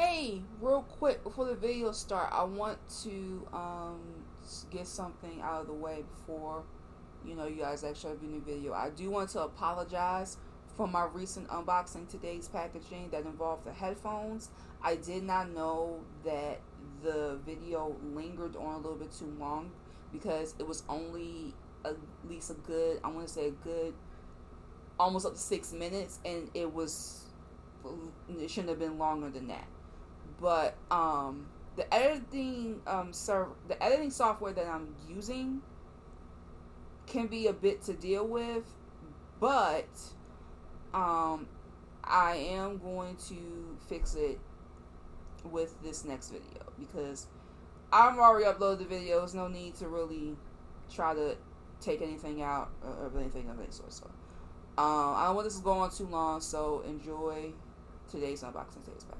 Hey, real quick before the video start, I want to get something out of the way before you guys actually have a new video. I do want to apologize for my recent unboxing today's packaging that involved the headphones. I did not know that the video lingered on a little bit too long because it was only at least a good, I want to say a good almost up to 6 minutes, and it shouldn't have been longer than that. But the editing the editing software that I'm using can be a bit to deal with, but I am going to fix it with this next video because I've already uploaded the videos. No need to really try to take anything out or anything of that sort. So I don't want this to go on too long, so enjoy today's unboxing, today's package.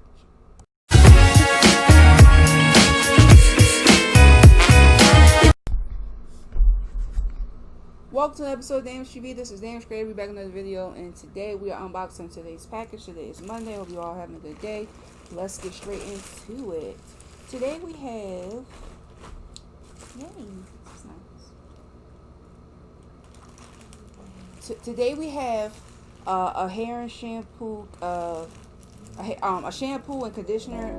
Welcome to the episode of Damage TV. This is Damage Creator. We're back in another video, and today we are unboxing today's package. Today is Monday. Hope you all having a good day. Let's get straight into it. Today we have, that's nice. Today we have a hair and shampoo, a shampoo and conditioner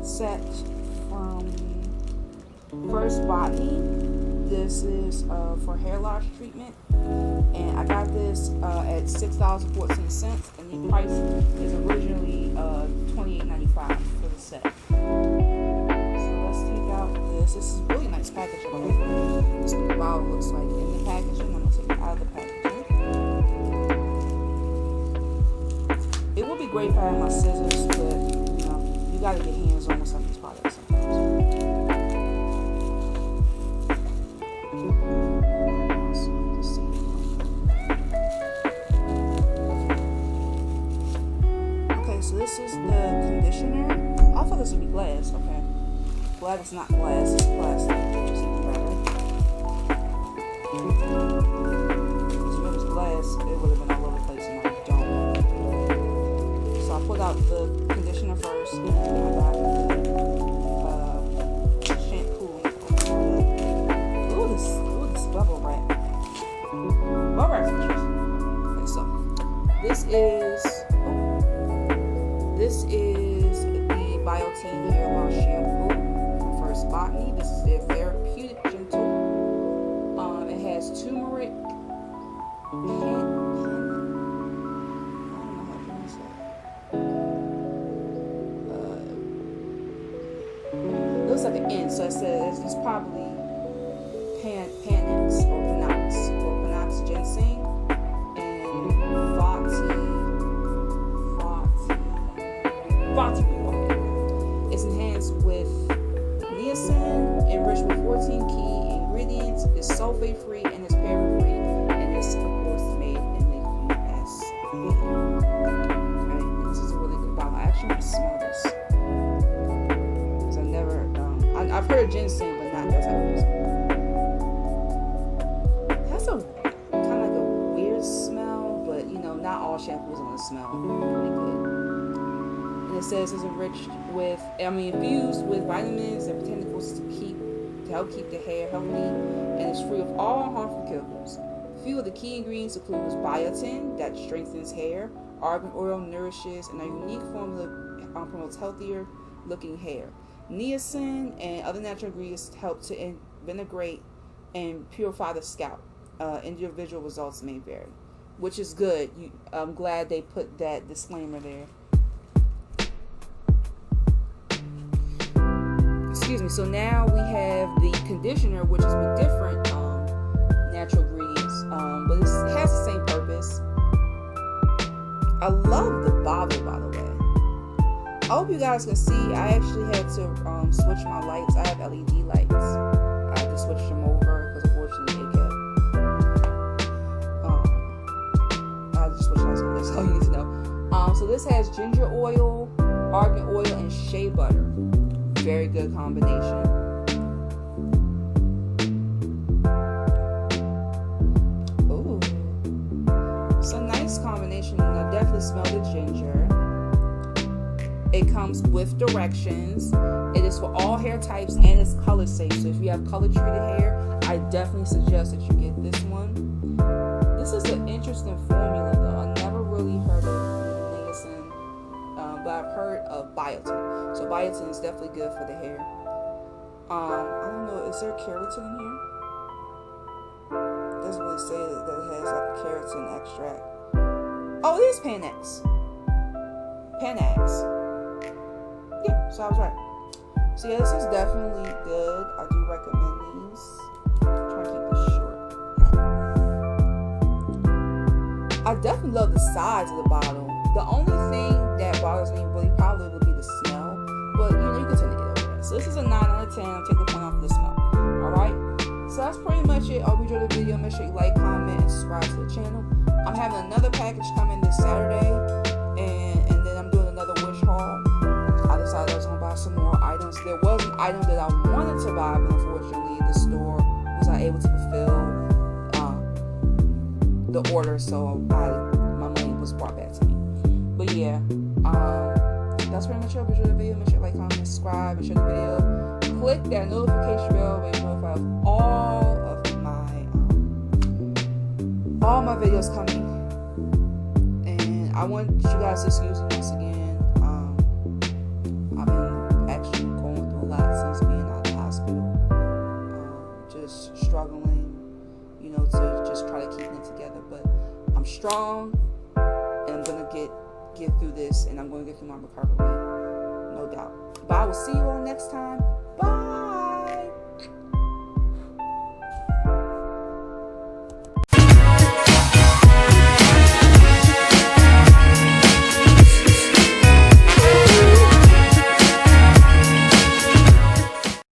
set from First Botany. This is for hair loss treatment, and I got this at $6.14, and the price is originally $28.95 for the set. So let's take out this. This is a really nice packaging. This is what the bottle looks like in the packaging. I'm gonna take it out of the packaging. It would be great if I had my scissors, but you gotta get hands on with some of these products sometimes. So this is the conditioner. I thought this would be glass. Okay, glad it's not glass. It's plastic, which is even better. So if it was glass, it would have been all over the place, and I don't. So I put out the conditioner first, and then I got the shampoo. Ooh, this bubble wrap. Bubble wrap features. Okay, so this is the Biotin Hair Loss Shampoo from First Botany. This is their therapeutic gentle. It has turmeric, it looks like an N, so it says it's probably Panax or Panax ginseng and Vati. It's enhanced with niacin, enriched with 14 key ingredients. It's sulfate free and it's paraben free, and it's of course made in the USA. Okay, this is a really good bottle. I actually want to smell this because I've never, I've heard of ginseng, but not that type of ginseng. It has a kind of like a weird smell, but not all shampoos are going to smell really good. And it says it's infused with vitamins and botanicals to help keep the hair healthy, and it's free of all harmful chemicals. A few of the key ingredients include biotin, that strengthens hair, argan oil nourishes, and a unique formula promotes healthier looking hair. Niacin and other natural ingredients help to invigorate and purify the scalp. Individual results may vary, which is good. I'm glad they put that disclaimer there. Excuse me. So now we have the conditioner, which is with different natural ingredients, but it has the same purpose. I love the bottle, by the way. I hope you guys can see. I actually had to switch my lights. I have LED lights. I had to switch them over because unfortunately it kept. I had to switch lights over. That's all you need to know. So this has ginger oil, argan oil, and shea butter. Very good combination. Ooh, it's a nice combination. I definitely smell the ginger. It comes with directions. It is for all hair types and it's color safe. So if you have color treated hair, I definitely suggest that you get this one. This is an interesting formula though. I never really heard of niacin, but I've heard of biotin. So biotin is definitely good for the hair. I don't know, is there keratin in here? It doesn't really say that it has like a keratin extract. Oh, it is Panax. Yeah, so I was right. So yeah, this is definitely good. I do recommend these. I'm trying to keep this short. I definitely love the size of the bottle. The only thing that bothers me really probably would be the smell, but you can tend to get over that. So this is a 9 out of 10. I'll take the point off of the smell. Alright? So that's pretty much it. I hope you enjoyed the video. Make sure you like, comment, and subscribe to the channel. I'm having another package coming this Saturday, and then I'm doing another wish haul. I decided I was going to buy some more items. There was an item that I wanted to buy, but unfortunately the store was not able to fulfill the order, so my money was brought back to me. But yeah, that's pretty much it. If you enjoyed the video, make sure you like, comment, subscribe, and share the video. Click that notification bell to be notified of all my videos coming. And I want you guys to excuse me once again. I've been actually going through a lot since being out of the hospital. Just struggling, to just try to keep it together. But I'm strong, and I'm gonna get through this, and I'm gonna get through my recovery, no doubt. But I will see you all next time.